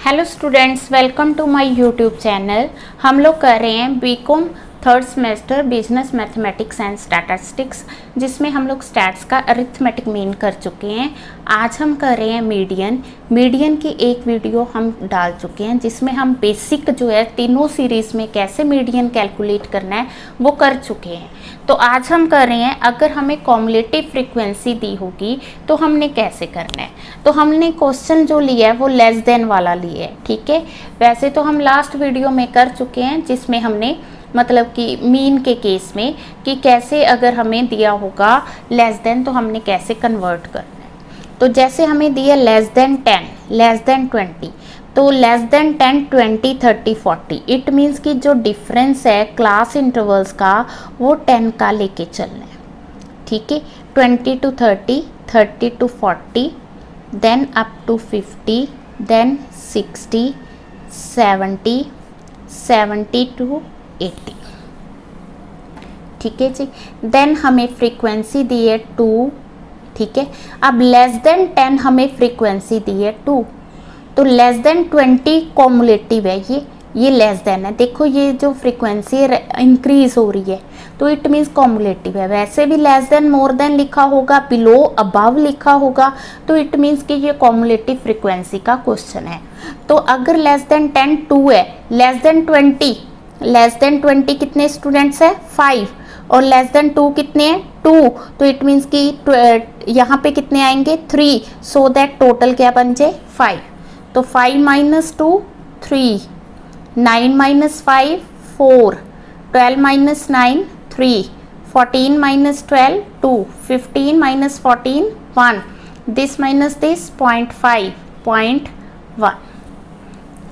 Hello students, welcome to my YouTube channel. हम लोग कर रहे हैं BCom third semester business mathematics and statistics, जिसमें हम लोग स्टैट्स का अरिथमेटिक मीन कर चुके हैं। आज हम कर रहे हैं मीडियन की एक वीडियो हम डाल चुके हैं, जिसमें हम बेसिक जो है तीनों सीरीज में कैसे मीडियन कैलकुलेट करना है वो कर चुके हैं। तो आज हम कर रहे हैं, अगर हमें कॉम्युलेटिव फ्रीक्वेंसी दी होगी तो हमने कैसे करना है। तो हमने क्वेश्चन जो लिया है वो लेस देन वाला लिया है, ठीक है। वैसे तो हम लास्ट वीडियो में कर चुके हैं, जिसमें हमने मतलब कि मीन के केस में कि कैसे अगर हमें दिया होगा लेस देन तो हमने कैसे कन्वर्ट करना है। तो जैसे हमें दिया लेस देन 10, लेस देन 20, तो लेस देन 10, 20, 30, 40, इट मीन्स कि जो डिफरेंस है क्लास इंटरवल्स का वो 10 का लेके चलना है, ठीक है। 20 to 30, 30 to 40, then up to 50, then 60, 70, 70 to 80, ठीक है जी। देन हमें फ्रीक्वेंसी दी है 2, ठीक है। अब लेस देन 10 हमें फ्रीक्वेंसी दी है 2, तो लेस देन 20 कॉमुलेटिव है, ये लेस देन है। देखो ये जो फ्रीक्वेंसी इंक्रीज हो रही है तो इट मीन्स कॉमुलेटिव है। वैसे भी लेस देन मोर देन लिखा होगा, बिलो अबव लिखा होगा, तो इट मीन्स कि ये कॉमुलेटिव फ्रीक्वेंसी का क्वेश्चन है। तो अगर लेस देन 10 2 है, लेस देन 20 कितने स्टूडेंट्स है 5, और लेस देन 2 कितने हैं 2, तो इट मीन्स कि यहाँ पे कितने आएंगे 3, सो दैट टोटल क्या बन जाए 5। तो 5 minus 2 3, 9 minus 5 4, 12 minus 9 3, 14 minus 12 2, 15 minus 14 1, this minus this 0.5 0.1,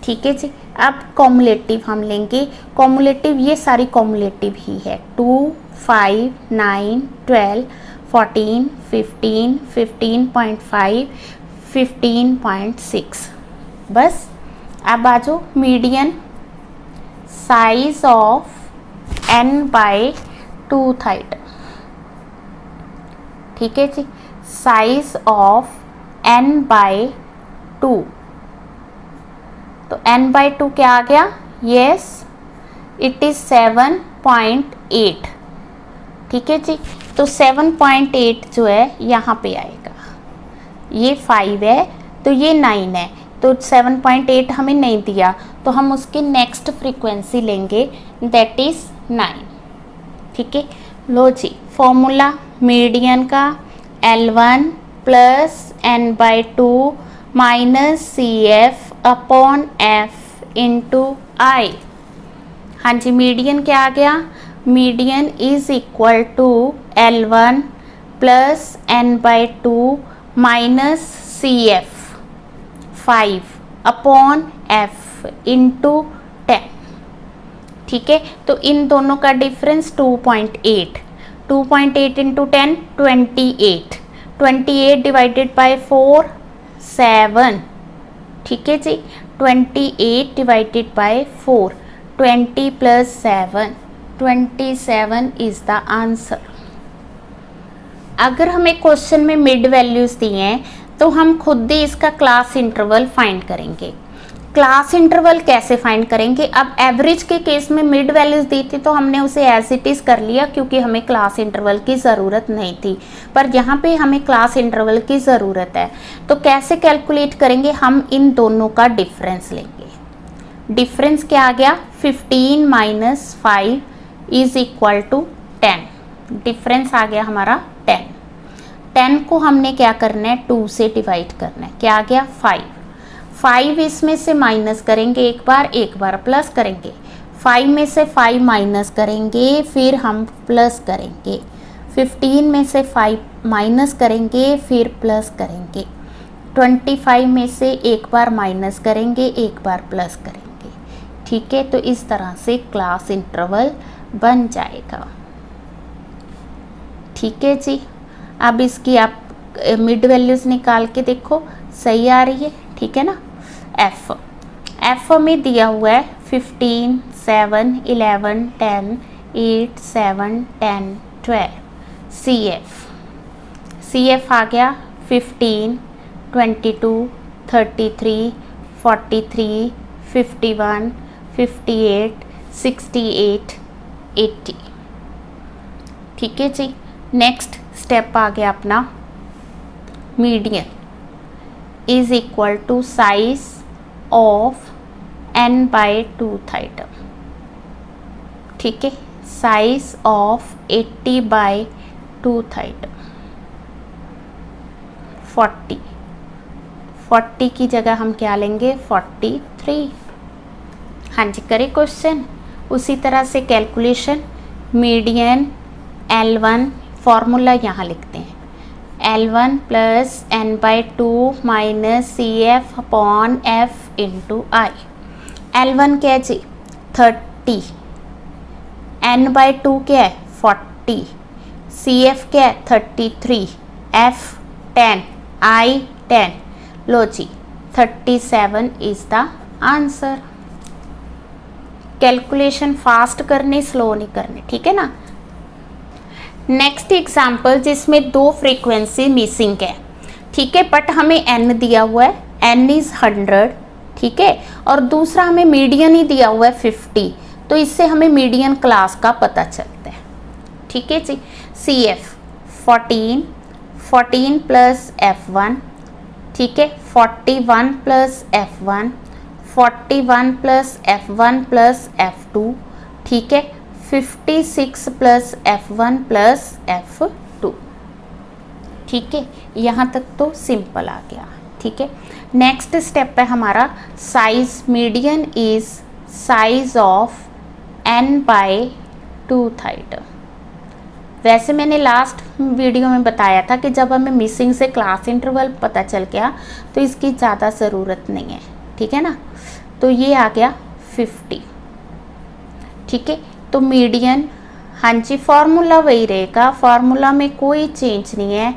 ठीक है जी। अब कॉमुलेटिव हम लेंगे। कॉमुलेटिव ये सारी कॉमुलेटिव ही है, 2 5 9 12 14 15 15.5 15.6। बस अब आ जाओ median size of n/2 tight, ठीक है जी। साइज ऑफ n/2, तो n/2 क्या आ गया, यस इट इज 7.8, ठीक है जी। तो 7.8 जो है यहाँ पे आएगा, ये 5 है तो ये 9 है, तो 7.8 हमें नहीं दिया, तो हम उसकी नेक्स्ट फ्रीक्वेंसी लेंगे, दैट इज 9, ठीक है। लो जी, फॉर्मूला मीडियन का L1 plus n/2 minus CF upon F into I। हाँ जी, मीडियन क्या आ गया, median is equal to L1 plus n/2 minus CF 5 upon F into 10, ठीक है। तो इन दोनों का डिफरेंस 2.8, 2.8 इंटू 10 28, 28 डिवाइडेड बाय 4 7, ठीक है जी। 28 divided by 4, 20 plus 7 27 is the answer. अगर हमें क्वेश्चन में मिड वैल्यूज दी हैं तो हम खुद ही इसका क्लास इंटरवल फाइंड करेंगे। क्लास इंटरवल कैसे फाइंड करेंगे, अब एवरेज के केस में मिड वैल्यूज दी थी तो हमने उसे एज इट इज कर लिया, क्योंकि हमें क्लास इंटरवल की ज़रूरत नहीं थी, पर यहाँ पे हमें क्लास इंटरवल की ज़रूरत है। तो कैसे कैलकुलेट करेंगे, हम इन दोनों का डिफरेंस लेंगे। डिफरेंस क्या आ गया, 15 minus 5 is equal to 10, difference आ गया हमारा 10। 10 को हमने क्या करना है 2 से डिवाइड करना है, क्या आ गया 5। 5 इसमें से माइनस करेंगे, एक बार प्लस करेंगे। 5 में से 5 माइनस करेंगे, फिर हम प्लस करेंगे। 15 में से 5 माइनस करेंगे, फिर प्लस करेंगे। 25 में से एक बार माइनस करेंगे, एक बार प्लस करेंगे, ठीक है। तो इस तरह से क्लास इंटरवल बन जाएगा, ठीक है जी। अब इसकी आप मिड वैल्यूज निकाल के देखो, सही आ रही है, ठीक है ना। एफ में दिया हुआ है 15 7 11 10 8 7 10 12। CF आ गया 15 22 33 43, 51, 58, 68, 80। ठीक है जी। नेक्स्ट स्टेप आ गया अपना median is equal to size of n by 2th item. ठीक है, size of 80 bye 2th item 40। 40 की जगह हम क्या लेंगे 43। हाँ जी, करें क्वेश्चन। उसी तरह से कैलकुलेशन मीडियन L1 फॉर्मूला यहाँ लिखते हैं, L1 plus n by 2 minus C F upon F into I. L1 क्या है जी 30, n बाई 2 क्या है 40, सी एफ क्या है 33, f 10, i 10। लो जी 37 is the answer. Calculation fast करनी, स्लो नहीं करनी, ठीक है ना। नेक्स्ट एग्जाम्पल जिसमें दो फ्रीक्वेंसी मिसिंग है, ठीक है, बट हमें n दिया हुआ है, n इज 100, ठीक है, और दूसरा हमें मीडियन ही दिया हुआ है 50, तो इससे हमें मीडियन क्लास का पता चलता है। ठीक है जी। सी एफ 14 प्लस F1, ठीक है, 41 plus F1, 41 plus F1 plus F2, ठीक है, 56 प्लस F1 प्लस F2। ठीक है, यहाँ तक तो सिंपल आ गया। ठीक है, नेक्स्ट स्टेप है हमारा size. Median is size of n by 2th item. वैसे मैंने लास्ट वीडियो में बताया था कि जब हमें मिसिंग से क्लास इंटरवल पता चल गया तो इसकी ज़्यादा ज़रूरत नहीं है, ठीक है ना। तो ये आ गया 50। ठीक है, तो मीडियन, हाँ जी, फॉर्मूला वही रहेगा, फॉर्मूला में कोई चेंज नहीं है,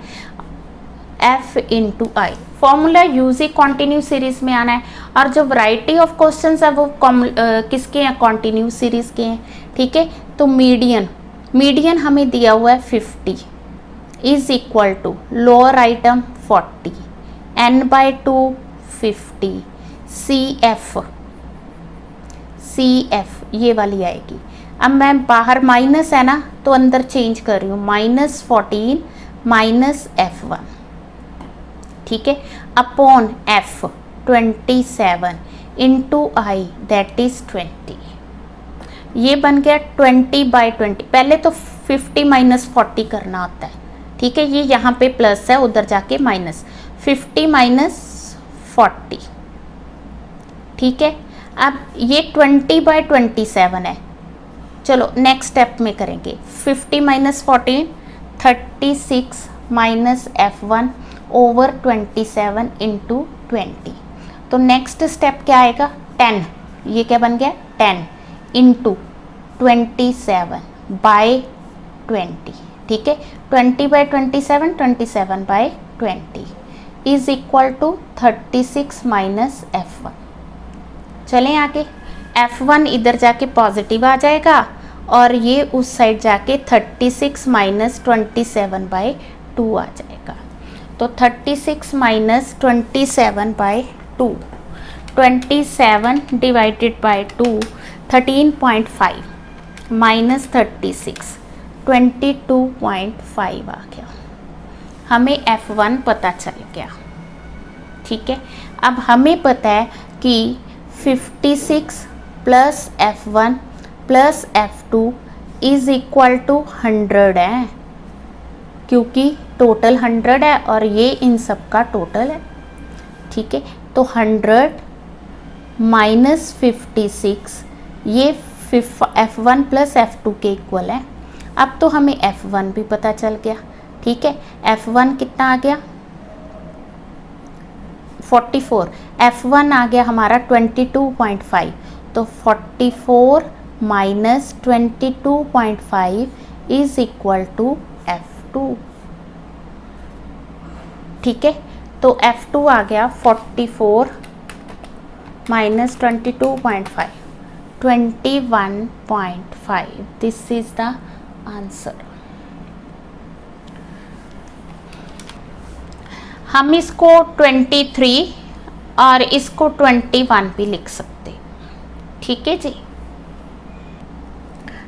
f इंटू आई। फॉर्मूला यूज ही कॉन्टिन्यू सीरीज में आना है, और जो वैरायटी ऑफ क्वेश्चंस है वो किसके हैं, कॉन्टिन्यू सीरीज के हैं। ठीक है, तो मीडियन हमें दिया हुआ है 50 is equal to lower item 40, n by 2 50, C F ये वाली आएगी। अब मैं बाहर माइनस है ना तो अंदर चेंज कर रही हूँ, -14 माइनस F1, ठीक है, upon F 27 into I that is 20। ये बन गया 20 बाई 20। पहले तो 50 माइनस 40 करना होता है, ठीक है, ये यहाँ पे प्लस है, उधर जाके माइनस, 50 माइनस 40। ठीक है, अब ये 20 बाई 27 है। चलो नेक्स्ट स्टेप में करेंगे, 50 minus 14 36 minus F1 over 27 into 20। तो नेक्स्ट स्टेप क्या आएगा 10, ये क्या बन गया 10 इंटू 27 बाई 20। ठीक है, 20 by 27 27 by 20 is equal to 36 minus F1। चलें आगे, F1 इधर जाके पॉजिटिव आ जाएगा और ये उस साइड जाके 36 माइनस 27 बाई 2 आ जाएगा। तो 36 minus 27 by 2, 27 divided by 2 13.5 minus 36 22.5 आ गया। हमें F1 पता चल गया। ठीक है, अब हमें पता है कि 56 plus F1 plus F2 is equal to 100 है, क्योंकि टोटल 100 है और ये इन सब का टोटल है। ठीक है, तो 100 माइनस 56 ये F1 प्लस F2 के इक्वल है। अब तो हमें F1 भी पता चल गया। ठीक है, F1 कितना आ गया 44, F1 आ गया हमारा 22.5, तो 44 minus 22.5 is equal to F2। ठीक है, तो F2 आ गया 44 minus 22.5 21.5। This is the answer. हम इसको 23 और इसको 21 भी लिख सकते, ठीक है जी।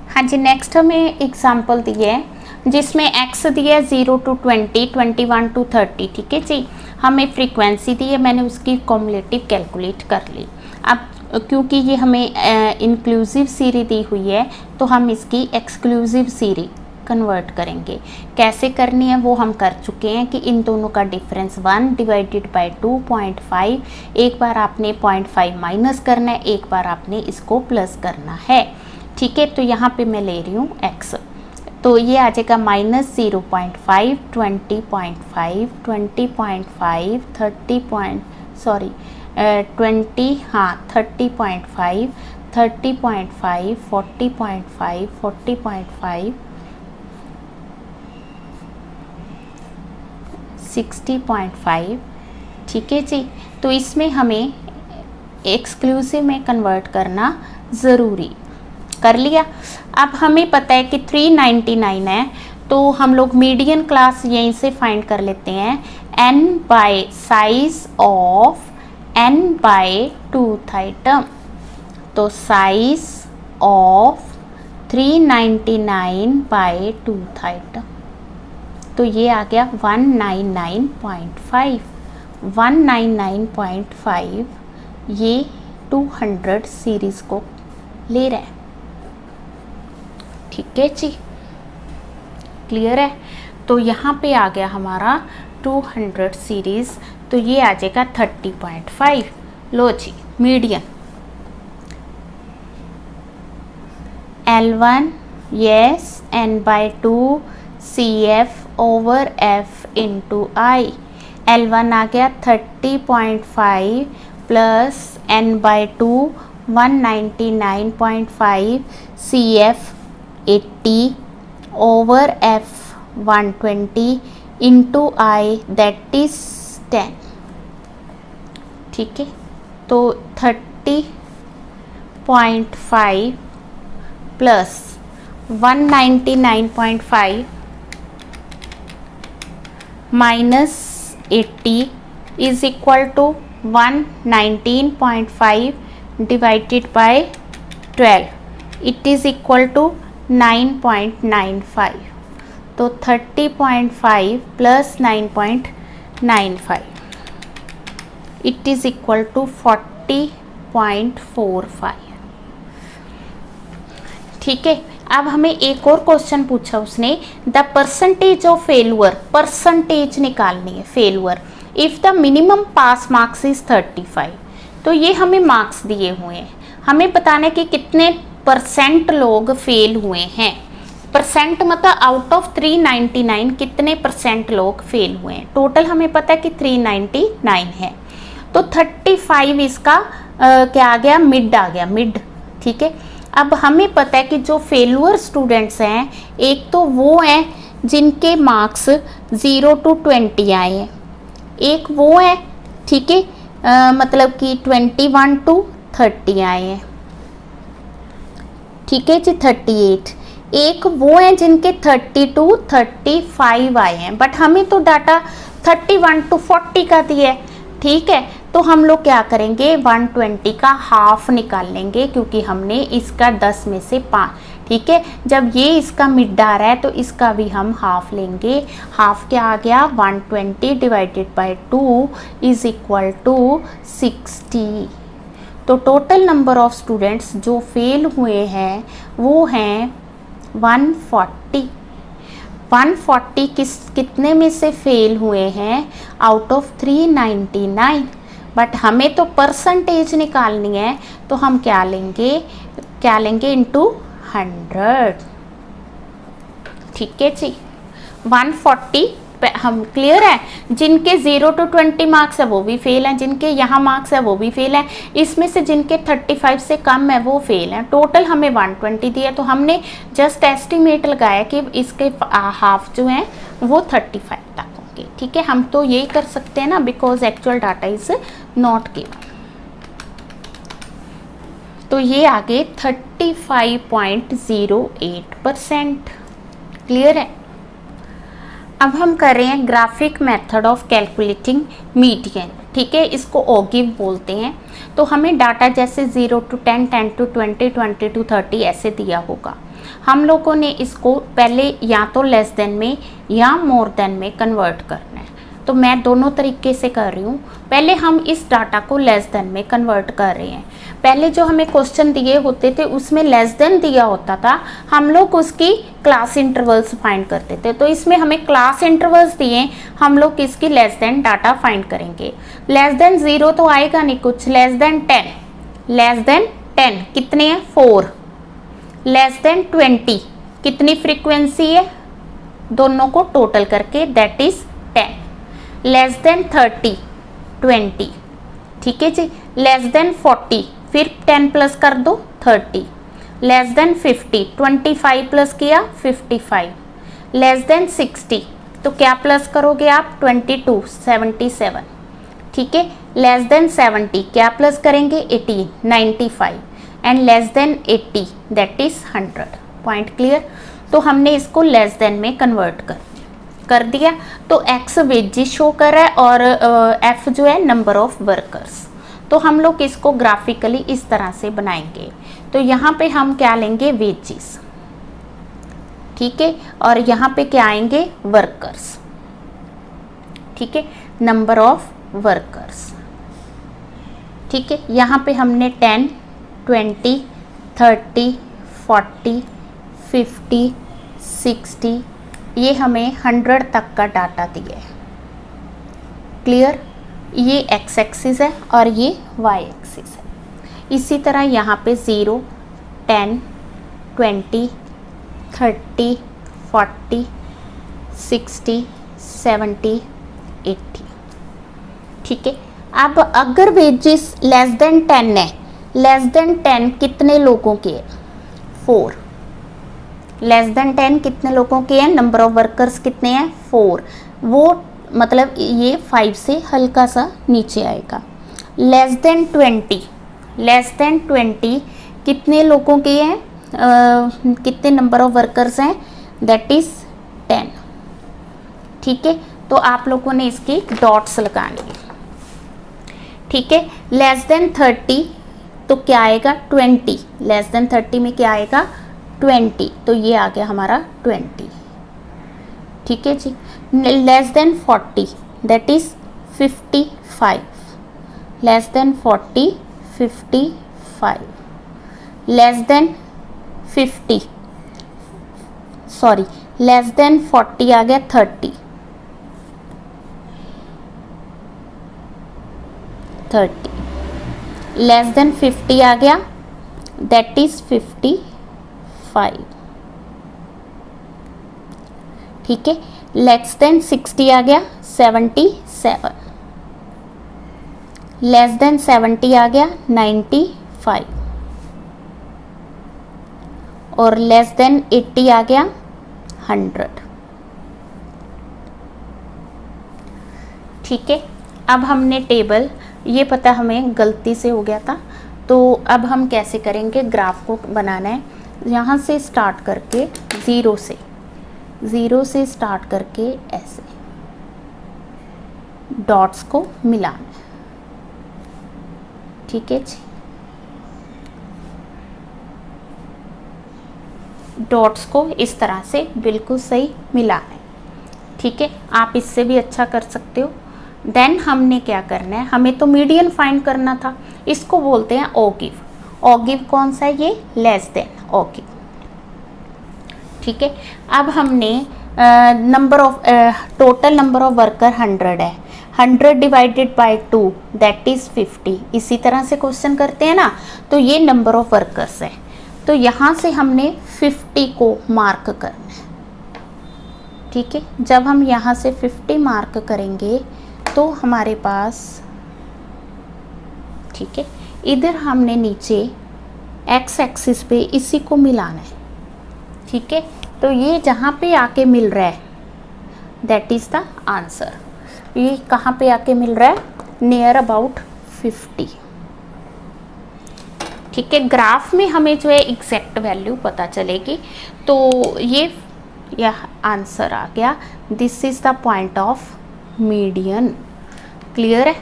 हाँ जी, नेक्स्ट हमें एग्जाम्पल दिया है जिसमें x दिया है 0 to 20, 21 to 30, ठीक है जी। हमें फ्रीक्वेंसी दी है, मैंने उसकी कॉम्युलेटिव कैलकुलेट कर ली। अब क्योंकि ये हमें इंक्लूसिव सीरीज दी हुई है तो हम इसकी एक्सक्लूसिव सीरीज कन्वर्ट करेंगे। कैसे करनी है वो हम कर चुके हैं कि इन दोनों का डिफरेंस 1 डिवाइडेड बाई 2.5, एक बार आपने 0.5 माइनस करना है, एक बार आपने इसको प्लस करना है, ठीक है। तो यहाँ पे मैं ले रही हूँ x, तो ये आ जाएगा -0.5, 20.5, 20.5, 30.5, 30.5, 40.5, 40.5, 60.5, ठीक है जी। तो इसमें हमें एक्सक्लूसिव में कन्वर्ट करना ज़रूरी, कर लिया। अब हमें पता है कि 399 है, तो हम लोग मीडियन क्लास यहीं से फाइंड कर लेते हैं। n by size of n by 2th item, तो size of 399 by 2th item, तो ये आ गया 199.5, 199.5 ये 200 सीरीज को ले रहा है, ठीक है जी, क्लियर है। तो यहाँ पे आ गया हमारा 200 सीरीज, तो ये आ जाएगा 30.5। लो जी, median L1 yes n/2 CF over F into I, L1 आ गया 30.5 plus n/2 199.5 CF 80 over F 120 into I that is 10, ठीक है। तो 30.5 plus 199.5 minus 80 is equal to 119.5 divided by 12, it is equal to 9.95। तो 30.5 plus 9.95 it is equal to 40.45, ठीक है। अब हमें एक और क्वेश्चन पूछा उसने, the percentage of failure, percentage निकालनी है failure if the minimum pass marks is 35। तो ये हमें मार्क्स दिए हुए हैं, हमें बताना है कि कितने परसेंट लोग फेल हुए हैं। परसेंट मतलब आउट ऑफ 399 कितने परसेंट लोग फेल हुए हैं। टोटल हमें पता है कि 399 है, तो 35 इसका क्या आ गया, मिड आ गया, मिड, ठीक है। अब हमें पता है कि जो फेलुअर स्टूडेंट्स हैं, एक तो वो हैं जिनके मार्क्स 0 to 20 आए हैं, एक वो है, ठीक है, मतलब कि 21 to 30 आए हैं, ठीक है जी, 38। एक वो हैं जिनके 30 to 35 आए हैं, बट हमें तो डाटा 31 to 40 का दिया है, ठीक है। तो हम लोग क्या करेंगे, 120 का हाफ निकाल लेंगे, क्योंकि हमने इसका 10 में से 5, ठीक है। जब ये इसका मिड आ रहा है तो इसका भी हम हाफ लेंगे। हाफ क्या आ गया, 120 divided by 2 is equal to 60। तो टोटल नंबर ऑफ स्टूडेंट्स जो फेल हुए हैं वो हैं 140। 140 कितने में से फेल हुए हैं, आउट ऑफ 399, बट हमें तो परसेंटेज निकालनी है, तो हम क्या लेंगे इनटू 100, ठीक है जी। 140 हम क्लियर है, जिनके 0 to 20 मार्क्स है वो भी फेल हैं, जिनके यहाँ मार्क्स है वो भी फेल हैं, इसमें से जिनके 35 से कम है वो फेल हैं। टोटल हमें 120 दिया, तो हमने जस्ट एस्टिमेट लगाया कि इसके हाफ जो हैं वो 35 तक होंगे, ठीक है। हम तो यही कर सकते हैं ना, because actual data is not given. तो ये आगे 35.08%, क्लियर है। अब हम कर रहे हैं graphic method of calculating median. ठीक है, इसको ओगिव बोलते हैं। तो हमें डाटा जैसे 0 to 10, 10 to 20, 20 to 30 ऐसे दिया होगा। हम लोगों ने इसको पहले या तो लेस देन में या मोर देन में कन्वर्ट करना है। तो मैं दोनों तरीके से कर रही हूँ। पहले हम इस डाटा को लेस देन में कन्वर्ट कर रहे हैं। पहले जो हमें क्वेश्चन दिए होते थे उसमें लेस देन दिया होता था, हम लोग उसकी क्लास इंटरवल्स फाइंड करते थे। तो इसमें हमें क्लास इंटरवल्स दिए, हम लोग इसकी लेस देन डाटा फाइंड करेंगे। लेस देन 0 तो आएगा नहीं कुछ, लेस देन 10, लेस देन 10 कितने हैं 4, लेस देन 20 कितनी फ्रीक्वेंसी है दोनों को टोटल करके दैट इज 10, लेस देन 30 20, ठीक है जी, लेस देन 40 फिर 10 प्लस कर दो 30, लेस देन 50 25 प्लस किया 55, लेस देन 60 तो क्या प्लस करोगे आप 22 77, ठीक है, लेस देन 70 क्या प्लस करेंगे 80 95 and less than 80 that is 100। Point clear. तो हमने इसको लेस देन में कन्वर्ट कर दिया। तो एक्स वेजेस शो कर रहा है और एफ जो है नंबर ऑफ वर्कर्स। तो हम लोग इसको ग्राफिकली इस तरह से बनाएंगे। तो यहाँ पे हम क्या लेंगे वेजेस, ठीक है, और यहाँ पे क्या आएंगे वर्कर्स, ठीक है, नंबर ऑफ वर्कर्स, ठीक है। यहाँ पे हमने 10 20 30 40 50 60 ये हमें 100 तक का डाटा दिया है। क्लियर। ये एक्स एक्सिस है और ये वाई एक्सिस है। इसी तरह यहाँ पे 0 10 20 30 40 60 70 80, ठीक है। अब अगर वेजेस लेस देन 10 है, लेस देन 10 कितने लोगों के है 4, लेस देन 10 कितने लोगों के हैं, नंबर ऑफ वर्कर्स कितने हैं 4, वो मतलब ये 5 से हल्का सा नीचे आएगा। लेस देन 20, लेस देन 20 कितने लोगों के हैं, कितने नंबर ऑफ वर्कर्स हैं दैट इज 10, ठीक है। तो आप लोगों ने इसकी डॉट्स लगानी है, ठीक है। लेस देन 30 तो क्या आएगा 20, लेस देन 30 में क्या आएगा 20, तो ये आ गया हमारा 20, ठीक है जी। Less than 40 that is 55, less than 40 55, less than 50 sorry less than 40 आ गया 30 लेस देन 50 आ गया दैट इज 55, ठीक है। लेस देन 60 आ गया 77, लेस देन 70 आ गया 95 और लेस देन 80 आ गया 100, ठीक है। अब हमने टेबल, ये पता हमें गलती से हो गया था, तो अब हम कैसे करेंगे, ग्राफ को बनाना है। यहाँ से स्टार्ट करके ज़ीरो से स्टार्ट करके ऐसे डॉट्स को मिलाना है, ठीक है जी। डॉट्स को इस तरह से बिल्कुल सही मिलाना है, ठीक है। आप इससे भी अच्छा कर सकते हो। देन हमने क्या करना है, हमें तो मीडियन फाइंड करना था, इसको बोलते हैं ओगिव। ओगिव कौन सा है, ये लेस देन ओगिव, ठीक है। अब हमने number of total number of worker 100 है, 100 डिवाइडेड बाय 2 दैट इज 50। इसी तरह से क्वेश्चन करते हैं ना, तो ये नंबर ऑफ वर्कर्स है। तो यहाँ से हमने 50 को मार्क करना है, ठीक है। जब हम यहाँ से 50 मार्क करेंगे तो हमारे पास, ठीक है, इधर हमने नीचे एक्स एक्सिस पे इसी को मिलाना है, ठीक है। तो ये जहाँ पे आके मिल रहा है दैट इज़ द आंसर। ये कहाँ पे आके मिल रहा है, नियर अबाउट 50, ठीक है। ग्राफ में हमें जो है एग्जैक्ट वैल्यू पता चलेगी। तो यह आंसर आ गया, this is the point of median. Clear है।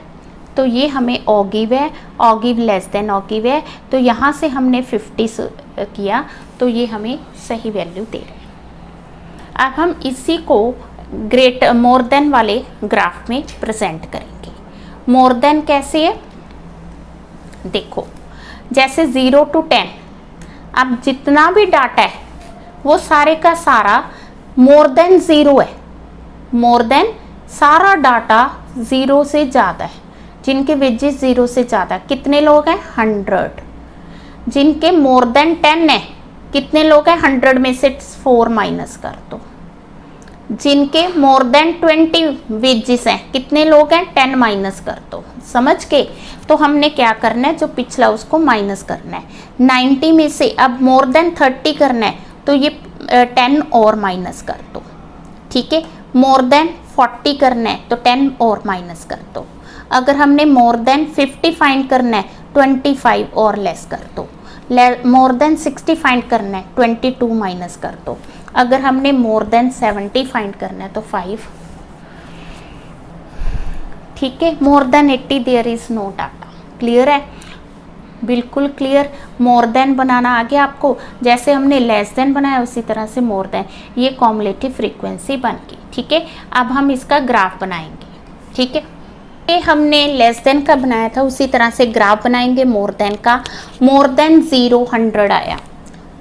तो ये हमें ऑगिव है, ऑगिव लेस देन ऑगिव है, तो यहाँ से हमने 50 किया तो ये हमें सही वैल्यू दे रहे हैं। अब हम इसी को ग्रेट मोर देन वाले ग्राफ में प्रेजेंट करेंगे। मोर देन कैसे है, देखो जैसे 0 to 10, अब जितना भी डाटा है वो सारे का सारा मोर देन 0 है, मोर देन सारा डाटा 0 से ज़्यादा है। जिनके वेजेस 0 से ज़्यादा कितने लोग हैं, 100। जिनके मोर देन 10 है कितने लोग हैं, 100 में से 4 माइनस कर दो। जिनके मोर देन 20 वेजेस हैं कितने लोग हैं, 10 माइनस कर दो। समझ के, तो हमने क्या करना है, जो पिछला उसको माइनस करना है। 90 में से अब मोर देन 30 करना है तो ये 10 और माइनस कर दो। ठीक है, मोर देन 40 करना है तो 10 और माइनस कर दो। अगर हमने मोर देन 50 फाइंड करना है 25 और लेस कर दो। मोर देन 60 फाइंड करना है 22 माइनस कर दो। अगर हमने मोर देन 70 फाइंड करना है तो 5। ठीक है, more than 80 there is no data. Clear है, बिल्कुल क्लियर। मोर देन बनाना आ गया आपको, जैसे हमने लेस देन बनाया उसी तरह से मोर देन, ये कॉम्युलेटिव फ्रीक्वेंसी बन गई। ठीक है, अब हम इसका ग्राफ बनाएंगे। ठीक है, ये हमने लेस देन का बनाया था उसी तरह से ग्राफ बनाएंगे मोर देन का। मोर देन 0 100 आया,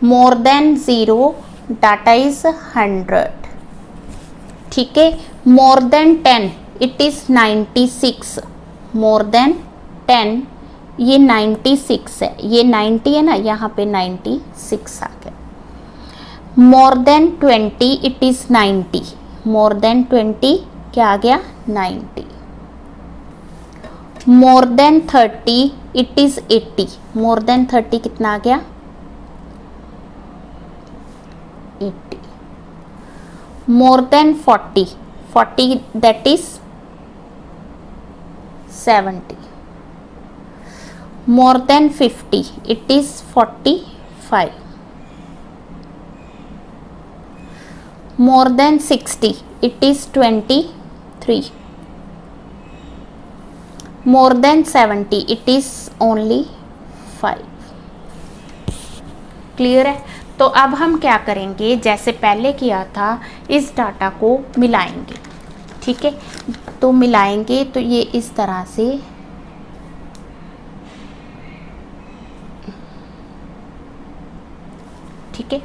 मोर देन 0 डाटा इज 100। ठीक है, more then 10 it is 96, more than 10 ये 96 है, ये 90 है ना, यहाँ पे 96 आ गया। More than 20 it is 90, more than 20 क्या आ गया, 90। More than 30 it is 80, more than 30 कितना आ गया, 80। More than 40 40 that is 70। More than 50 it is 45। More than 60 it is 23। More than 70 it is only 5। Clear है, तो अब हम क्या करेंगे, जैसे पहले किया था इस डाटा को मिलाएंगे। ठीक है, तो मिलाएंगे तो ये इस तरह से ठीक है।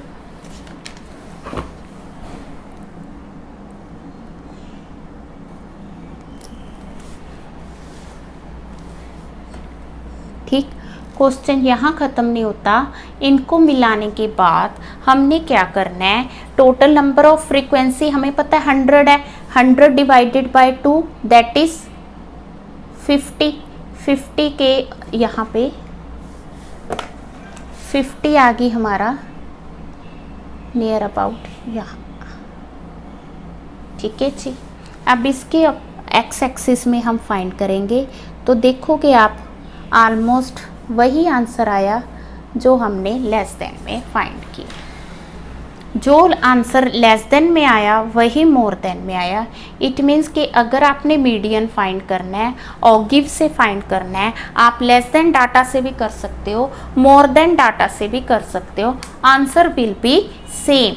ठीक, क्वेश्चन यहाँ ख़त्म नहीं होता। इनको मिलाने के बाद हमने क्या करना है, टोटल नंबर ऑफ फ्रीक्वेंसी हमें पता है 100 है, 100 डिवाइडेड बाय 2 दैट इज 50। 50 के यहाँ पे 50 आ गई हमारा नियर अबाउट यहाँ। ठीक है जी, अब इसके एक्स एक्सिस में हम फाइंड करेंगे तो देखोगे आप ऑलमोस्ट वही आंसर आया जो हमने लेस देन में फाइंड किया। जो आंसर लेस देन में आया वही मोर देन में आया। इट मीन्स कि अगर आपने मीडियन फाइंड करना है और गिव से फाइंड करना है, आप लेस देन डाटा से भी कर सकते हो, मोर देन डाटा से भी कर सकते हो, आंसर विल बी सेम।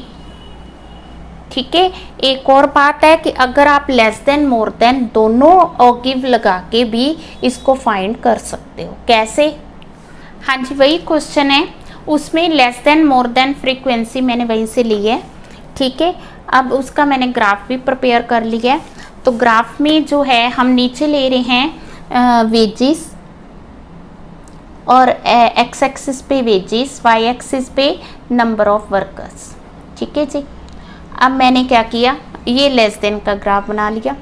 ठीक है, एक और बात है कि अगर आप लेस देन मोर देन दोनों और गिव लगा के भी इसको फाइंड कर सकते हो। कैसे? हाँ जी, वही क्वेश्चन है, उसमें less than more than frequency मैंने वहीं से ली है। ठीक है, अब उसका मैंने ग्राफ भी प्रिपेयर कर लिया है। तो ग्राफ में जो है हम नीचे ले रहे हैं वेजेस और एक्स एक्सिस पे वेजेस, वाई एक्सिस पे नंबर ऑफ वर्कर्स। ठीक है जी, अब मैंने क्या किया, ये लेस देन का ग्राफ बना लिया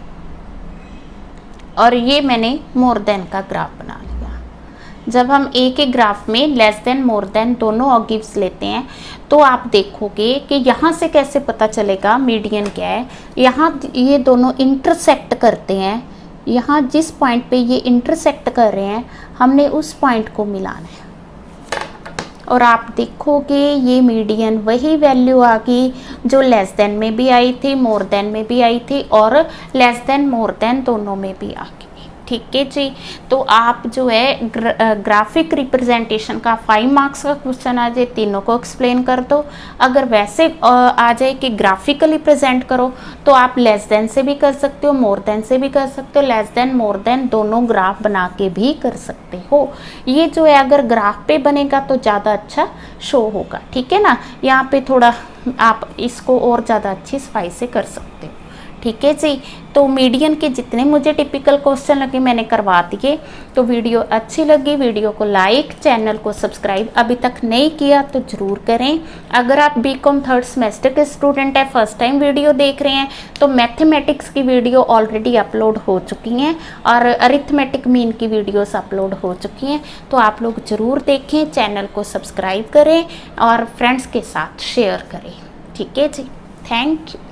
और ये मैंने मोर देन का ग्राफ बना लिया। जब हम एक ही ग्राफ में लेस देन मोर देन दोनों और गिव्स लेते हैं तो आप देखोगे कि यहाँ से कैसे पता चलेगा मीडियन क्या है। यहाँ ये दोनों इंटरसेक्ट करते हैं, यहाँ जिस पॉइंट पे ये इंटरसेक्ट कर रहे हैं हमने उस पॉइंट को मिलाना है और आप देखोगे ये मीडियन वही वैल्यू आ गई जो लेस देन में भी आई थी, मोर देन में भी आई थी और लेस देन मोर देन दोनों में भी आ गई। ठीक है जी। तो आप जो है ग्राफिक रिप्रेजेंटेशन का 5 मार्क्स का क्वेश्चन आ जाए, तीनों को एक्सप्लेन कर दो। अगर वैसे आ जाए कि ग्राफिकली प्रेजेंट करो तो आप लेस देन से भी कर सकते हो, मोर देन से भी कर सकते हो, लेस देन मोर देन दोनों ग्राफ बना के भी कर सकते हो। ये जो है अगर ग्राफ पे बनेगा तो ज़्यादा अच्छा शो होगा, ठीक है ना। यहाँ पे थोड़ा आप इसको और ज़्यादा अच्छी सफाई से कर सकते हो, ठीक है जी। तो मीडियन के जितने मुझे टिपिकल क्वेश्चन लगे मैंने करवा दिए। तो वीडियो अच्छी लगी, वीडियो को लाइक, चैनल को सब्सक्राइब अभी तक नहीं किया तो ज़रूर करें। अगर आप बीकॉम थर्ड सेमेस्टर के स्टूडेंट हैं, फर्स्ट टाइम वीडियो देख रहे हैं, तो मैथमेटिक्स की वीडियो ऑलरेडी अपलोड हो चुकी हैं और अरिथमेटिक मीन की वीडियोस अपलोड हो चुकी हैं। तो आप लोग ज़रूर देखें, चैनल को सब्सक्राइब करें और फ्रेंड्स के साथ शेयर करें, ठीक है जी। Thank you.